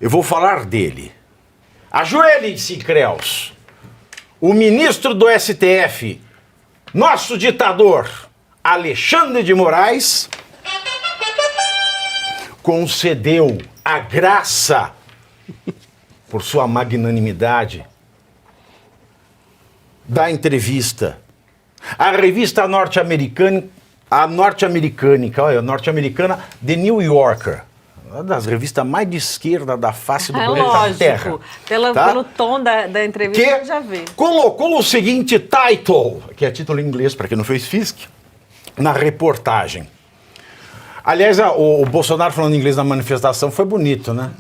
Eu vou falar dele. Ajoelhem-se, Creus. O ministro do STF, nosso ditador, Alexandre de Moraes, concedeu a graça, por sua magnanimidade, da entrevista. A revista norte-americana, The New Yorker, uma das revistas mais de esquerda da face do planeta lógico. Terra. Pelo tom da entrevista, eu já vi. Colocou o seguinte title, que é título em inglês para quem não fez FISC, na reportagem. Aliás, o Bolsonaro falando inglês na manifestação foi bonito, né?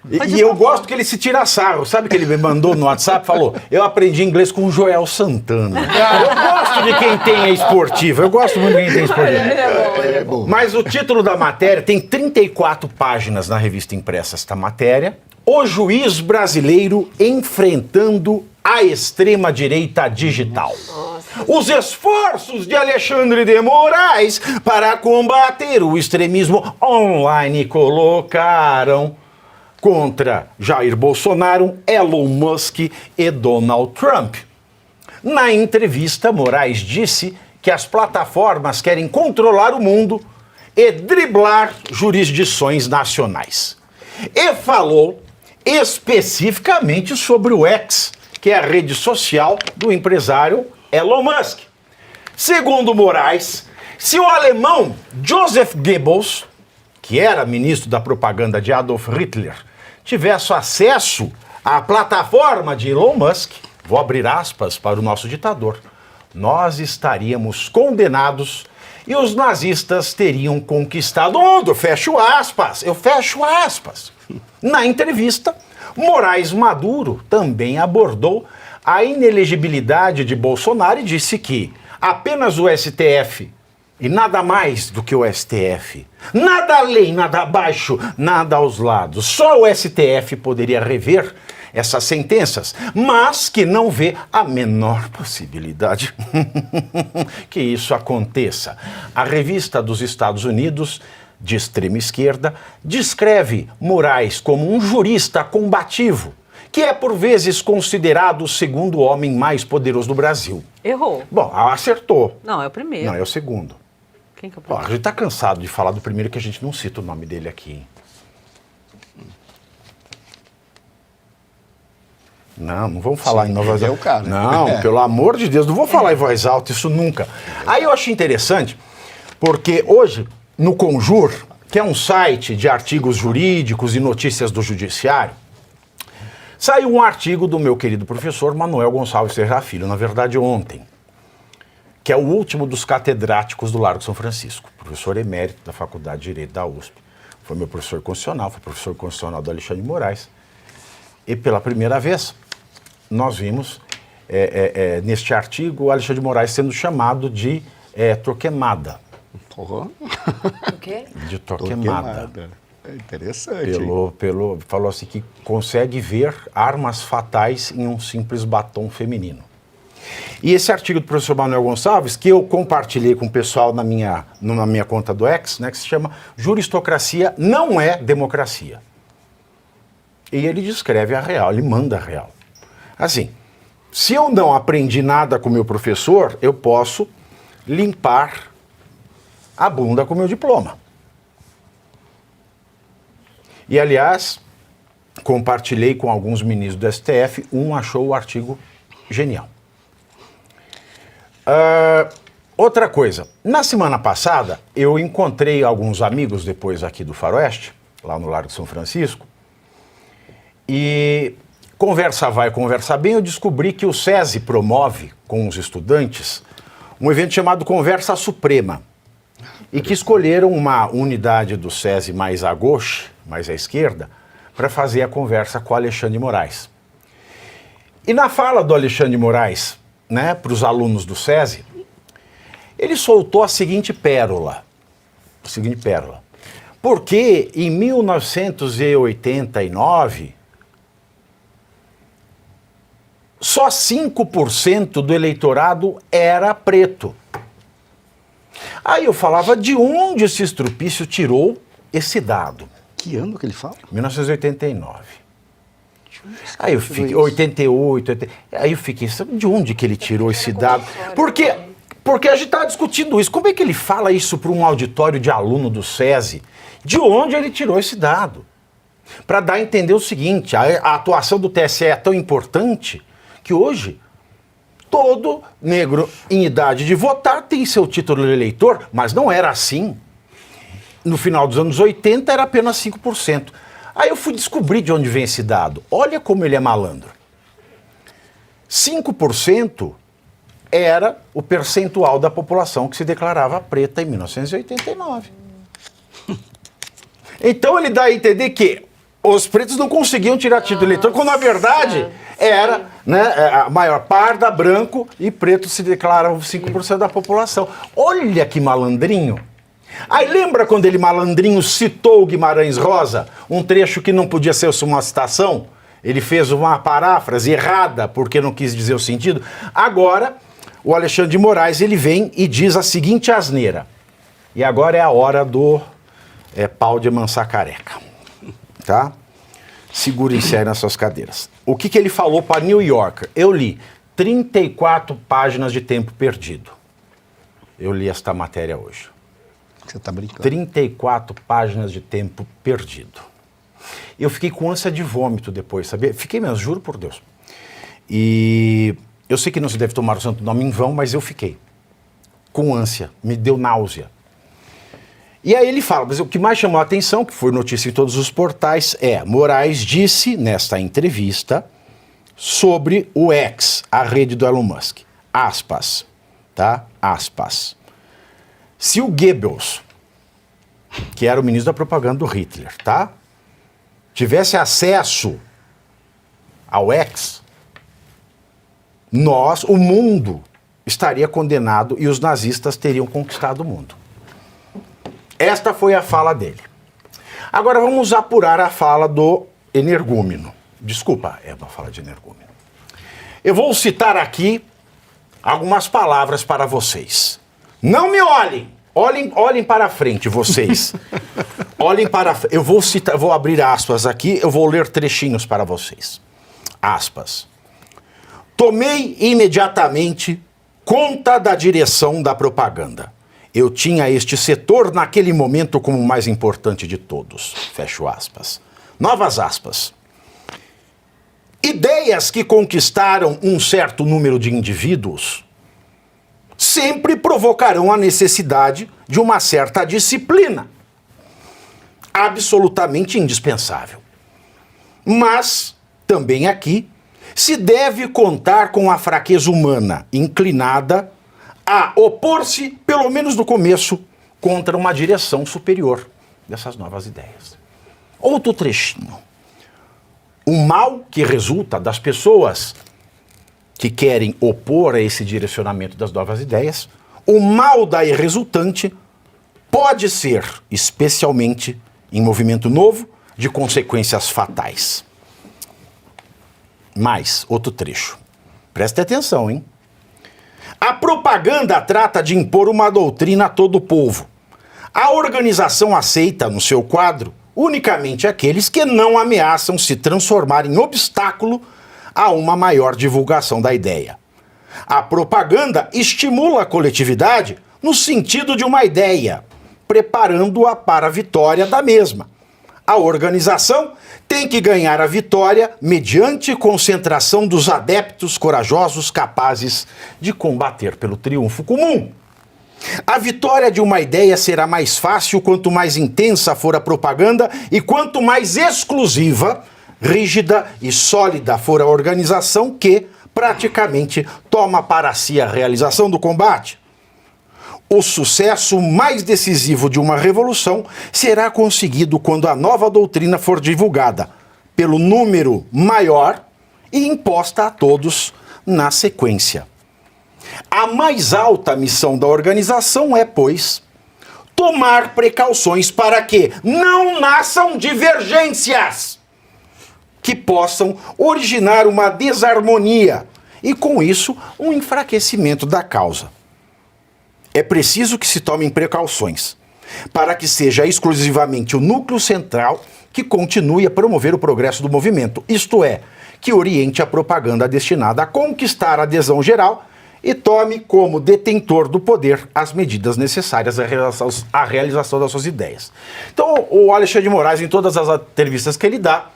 E eu gosto que ele se tira sarro. Sabe que ele me mandou no WhatsApp? Falou, eu aprendi inglês com o Joel Santana. Eu gosto de quem tem a esportiva. Eu gosto muito de quem tem esportiva. Ele é bom. Mas o título da matéria tem 34 páginas na revista impressa, esta matéria. O juiz brasileiro enfrentando a extrema-direita digital. Os esforços de Alexandre de Moraes para combater o extremismo online colocaram contra Jair Bolsonaro, Elon Musk e Donald Trump. Na entrevista, Moraes disse que as plataformas querem controlar o mundo e driblar jurisdições nacionais. E falou especificamente sobre o X, que é a rede social do empresário Elon Musk. Segundo Moraes, se o alemão Joseph Goebbels, que era ministro da propaganda de Adolf Hitler, tivesse acesso à plataforma de Elon Musk, vou abrir aspas para o nosso ditador, nós estaríamos condenados e os nazistas teriam conquistado o mundo. Fecho aspas, eu fecho aspas. Na entrevista, Moraes Maduro também abordou a inelegibilidade de Bolsonaro e disse que apenas o STF e nada mais do que o STF, nada além, nada abaixo, nada aos lados, só o STF poderia rever essas sentenças, mas que não vê a menor possibilidade que isso aconteça. A revista dos Estados Unidos, de extrema esquerda, descreve Moraes como um jurista combativo, que é por vezes considerado o segundo homem mais poderoso do Brasil. Errou. Bom, acertou. Não, é o primeiro. Não, é o segundo. Quem que é o Ó, primeiro? a gente tá cansado de falar do primeiro que a gente não cita o nome dele aqui. Não vamos falar em voz alta. É o cara. Não, pelo amor de Deus, não vou falar em voz alta, isso nunca. Aí eu achei interessante, porque hoje, no Conjur, que é um site de artigos jurídicos e notícias do judiciário, saiu um artigo do meu querido professor Manuel Gonçalves Serra Filho, na verdade ontem, que é o último dos catedráticos do Largo São Francisco, professor emérito da Faculdade de Direito da USP. Foi meu professor constitucional, foi professor constitucional do Alexandre de Moraes. E pela primeira vez, nós vimos neste artigo o Alexandre de Moraes sendo chamado de Torquemada. Porra. O quê? De Torquemada. É interessante. Falou assim que consegue ver armas fatais em um simples batom feminino. E esse artigo do professor Manuel Gonçalves, que eu compartilhei com o pessoal na minha conta do X, né, que se chama Juristocracia Não é Democracia. E ele descreve a real, ele manda a real. Assim, se eu não aprendi nada com o meu professor, eu posso limpar a bunda com o meu diploma. E, aliás, compartilhei com alguns ministros do STF, um achou o artigo genial. Outra coisa, na semana passada, eu encontrei alguns amigos depois aqui do Faroeste, lá no Largo de São Francisco, e conversa vai, conversa bem, eu descobri que o SESI promove com os estudantes um evento chamado Conversa Suprema, e que escolheram uma unidade do SESI mais à gauche, mais à esquerda, para fazer a conversa com o Alexandre de Moraes. E na fala do Alexandre de Moraes, né, para os alunos do SESI, ele soltou a seguinte pérola. Porque em 1989, só 5% do eleitorado era preto. Aí eu falava, de onde esse estrupício tirou esse dado? Que ano que ele fala? 1989. Aí eu fiquei, 88, aí eu fiquei, sabe de onde que ele tirou esse dado? Porque a gente estava discutindo isso. Como é que ele fala isso para um auditório de aluno do SESI? De onde ele tirou esse dado? Para dar a entender o seguinte, a atuação do TSE é tão importante que hoje todo negro em idade de votar tem seu título de eleitor, mas não era assim. No final dos anos 80 era apenas 5%. Aí eu fui descobrir de onde vem esse dado. Olha como ele é malandro. 5% era o percentual da população que se declarava preta em 1989. Então ele dá a entender que os pretos não conseguiam tirar título de eleitor, quando na verdade era, né, a maior parda, branco e preto se declaravam 5% da população. Olha que malandrinho. Aí lembra quando ele, malandrinho, citou o Guimarães Rosa? Um trecho que não podia ser uma citação? Ele fez uma paráfrase errada porque não quis dizer o sentido. Agora, o Alexandre de Moraes, ele vem e diz a seguinte asneira. E agora é a hora do pau de amansar careca. Tá? Segurem-se aí nas suas cadeiras. O que ele falou para New Yorker? Eu li 34 páginas de tempo perdido. Eu li esta matéria hoje. Você tá brincando. 34 páginas de tempo perdido. Eu fiquei com ânsia de vômito depois, sabia? Fiquei mesmo, juro por Deus. E eu sei que não se deve tomar o santo nome em vão, mas eu fiquei com ânsia, me deu náusea. E aí ele fala, mas o que mais chamou a atenção, que foi notícia em todos os portais, Moraes disse nesta entrevista sobre o X, a rede do Elon Musk. Aspas, tá? Aspas. Se o Goebbels, que era o ministro da propaganda do Hitler, tá? Tivesse acesso ao X, o mundo, estaria condenado e os nazistas teriam conquistado o mundo. Esta foi a fala dele. Agora vamos apurar a fala do energúmeno. Desculpa, é uma fala de energúmeno. Eu vou citar aqui algumas palavras para vocês. Não me olhem! Olhem para frente, vocês. Olhem para frente. Eu vou abrir aspas aqui, eu vou ler trechinhos para vocês. Aspas. Tomei imediatamente conta da direção da propaganda. Eu tinha este setor naquele momento como o mais importante de todos. Fecho aspas. Novas aspas. Ideias que conquistaram um certo número de indivíduos sempre provocarão a necessidade de uma certa disciplina. Absolutamente indispensável. Mas, também aqui, se deve contar com a fraqueza humana inclinada a opor-se, pelo menos no começo, contra uma direção superior dessas novas ideias. Outro trechinho. O mal que resulta das pessoas que querem opor a esse direcionamento das novas ideias, o mal daí resultante pode ser, especialmente em movimento novo, de consequências fatais. Mais outro trecho. Preste atenção, hein? A propaganda trata de impor uma doutrina a todo o povo. A organização aceita no seu quadro unicamente aqueles que não ameaçam se transformar em obstáculo a uma maior divulgação da ideia. A propaganda estimula a coletividade no sentido de uma ideia, preparando-a para a vitória da mesma. A organização tem que ganhar a vitória mediante concentração dos adeptos corajosos capazes de combater pelo triunfo comum. A vitória de uma ideia será mais fácil quanto mais intensa for a propaganda e quanto mais exclusiva, rígida e sólida for a organização que, praticamente, toma para si a realização do combate. O sucesso mais decisivo de uma revolução será conseguido quando a nova doutrina for divulgada pelo número maior e imposta a todos na sequência. A mais alta missão da organização é, pois, tomar precauções para que não nasçam divergências que possam originar uma desarmonia e, com isso, um enfraquecimento da causa. É preciso que se tomem precauções, para que seja exclusivamente o núcleo central que continue a promover o progresso do movimento, isto é, que oriente a propaganda destinada a conquistar a adesão geral e tome como detentor do poder as medidas necessárias à realização das suas ideias. Então, o Alexandre de Moraes, em todas as entrevistas que ele dá,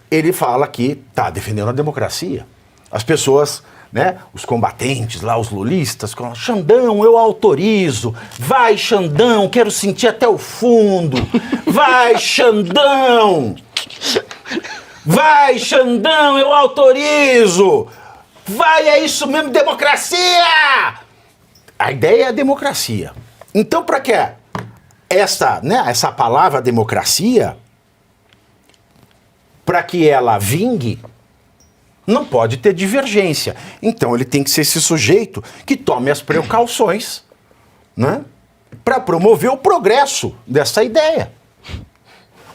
ele fala que está defendendo a democracia. As pessoas, né, os combatentes lá, os lulistas, Xandão, eu autorizo, vai Xandão, quero sentir até o fundo, vai Xandão, vai Xandão, eu autorizo, vai, é isso mesmo, democracia! A ideia é a democracia. Então, para que essa palavra democracia, para que ela vingue, não pode ter divergência. Então ele tem que ser esse sujeito que tome as precauções, né, para promover o progresso dessa ideia.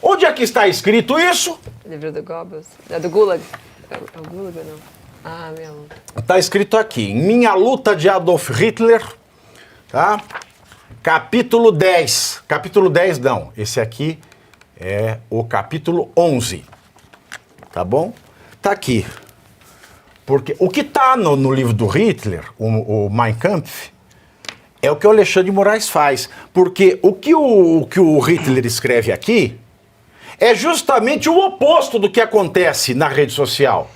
Onde é que está escrito isso? Livro do Goebbels. É do Gulag. É o Gulag ou não? Ah, minha luta. Está escrito aqui, em Minha Luta de Adolf Hitler, tá? Capítulo 10. Capítulo 10 não, esse aqui é o capítulo 11. Tá bom? Tá aqui. Porque o que está no livro do Hitler, o Mein Kampf, é o que o Alexandre de Moraes faz. Porque o que o Hitler escreve aqui é justamente o oposto do que acontece na rede social.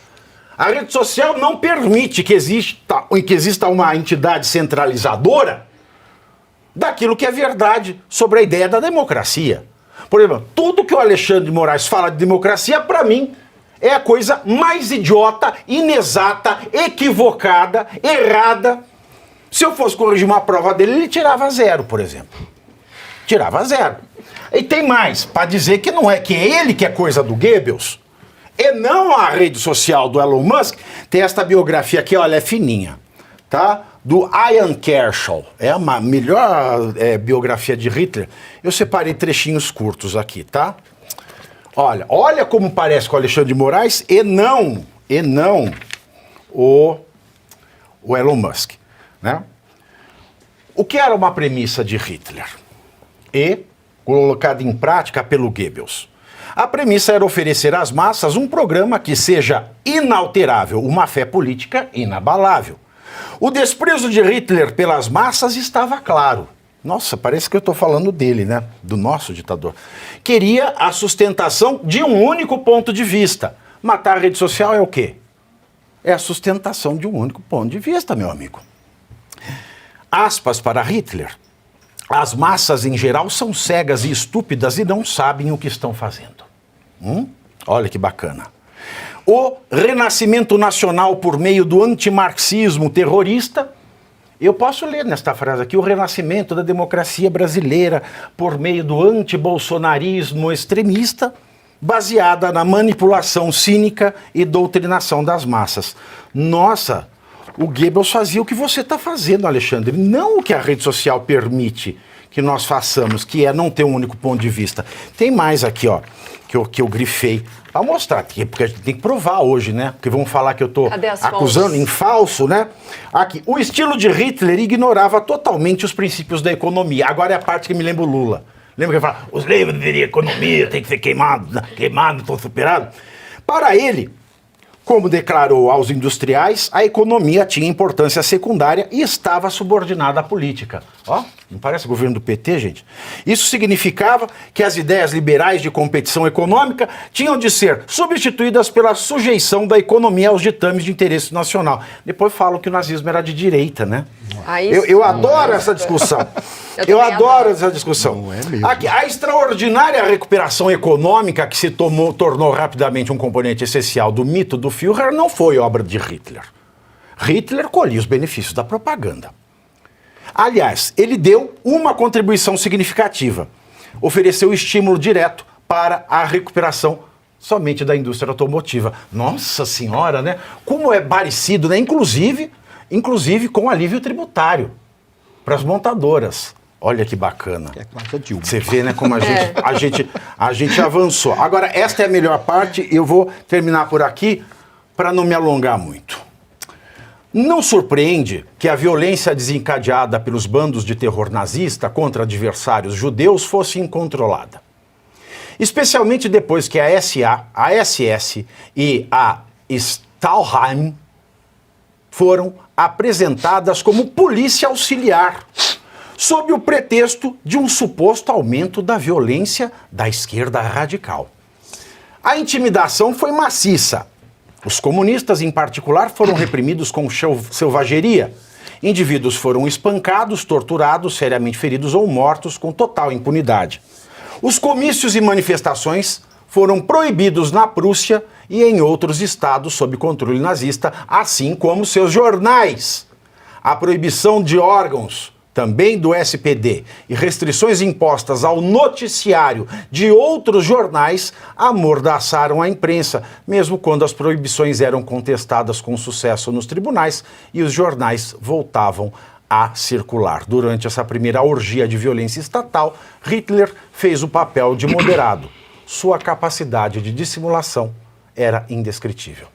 A rede social não permite que exista uma entidade centralizadora daquilo que é verdade sobre a ideia da democracia. Por exemplo, tudo que o Alexandre de Moraes fala de democracia, para mim, é a coisa mais idiota, inexata, equivocada, errada. Se eu fosse corrigir uma prova dele, ele tirava 0, por exemplo. Tirava 0. E tem mais, para dizer que não é que é ele que é coisa do Goebbels, e não a rede social do Elon Musk. Tem esta biografia aqui, olha, é fininha, tá? Do Ian Kershaw. É a melhor biografia de Hitler. Eu separei trechinhos curtos aqui, tá? Olha como parece com o Alexandre de Moraes e não o Elon Musk, né? O que era uma premissa de Hitler e colocada em prática pelo Goebbels? A premissa era oferecer às massas um programa que seja inalterável, uma fé política inabalável. O desprezo de Hitler pelas massas estava claro. Nossa, parece que eu estou falando dele, né? Do nosso ditador. Queria a sustentação de um único ponto de vista. Matar a rede social é o quê? É a sustentação de um único ponto de vista, meu amigo. Aspas para Hitler. As massas, em geral, são cegas e estúpidas e não sabem o que estão fazendo. Olha que bacana. O renascimento nacional por meio do antimarxismo terrorista. Eu posso ler nesta frase aqui, o renascimento da democracia brasileira por meio do antibolsonarismo extremista, baseada na manipulação cínica e doutrinação das massas. Nossa, o Goebbels fazia o que você está fazendo, Alexandre, não o que a rede social permite que nós façamos, que é não ter um único ponto de vista. Tem mais aqui, ó, que eu grifei para mostrar aqui, porque a gente tem que provar hoje, né? Porque vão falar que eu estou acusando em falso, né? Aqui, o estilo de Hitler ignorava totalmente os princípios da economia. Agora é a parte que me lembra o Lula. Lembra que ele fala, os livros de economia tem que ser queimados, estão superados? Para ele, como declarou aos industriais, a economia tinha importância secundária e estava subordinada à política. Ó, não parece o governo do PT, gente? Isso significava que as ideias liberais de competição econômica tinham de ser substituídas pela sujeição da economia aos ditames de interesse nacional. Depois falam que o nazismo era de direita, né? Eu adoro essa discussão. Eu adoro essa discussão. Não é mesmo. Aqui, a extraordinária recuperação econômica que se tornou rapidamente um componente essencial do mito do Führer não foi obra de Hitler. Hitler colhia os benefícios da propaganda. Aliás, ele deu uma contribuição significativa. Ofereceu estímulo direto para a recuperação somente da indústria automotiva. Nossa senhora, né? Como é parecido, né? Inclusive com alívio tributário para as montadoras. Olha que bacana. É quase a Dilma. Você vê, né, como a gente avançou. Agora, esta é a melhor parte. Eu vou terminar por aqui para não me alongar muito. Não surpreende que a violência desencadeada pelos bandos de terror nazista contra adversários judeus fosse incontrolada. Especialmente depois que a SA, a SS e a Stahlhelm foram apresentadas como polícia auxiliar, sob o pretexto de um suposto aumento da violência da esquerda radical. A intimidação foi maciça. Os comunistas, em particular, foram reprimidos com selvageria. Indivíduos foram espancados, torturados, seriamente feridos ou mortos com total impunidade. Os comícios e manifestações foram proibidos na Prússia e em outros estados sob controle nazista, assim como seus jornais. A proibição de órgãos, também do SPD, e restrições impostas ao noticiário de outros jornais amordaçaram a imprensa, mesmo quando as proibições eram contestadas com sucesso nos tribunais e os jornais voltavam a circular. Durante essa primeira orgia de violência estatal, Hitler fez o papel de moderado. Sua capacidade de dissimulação era indescritível.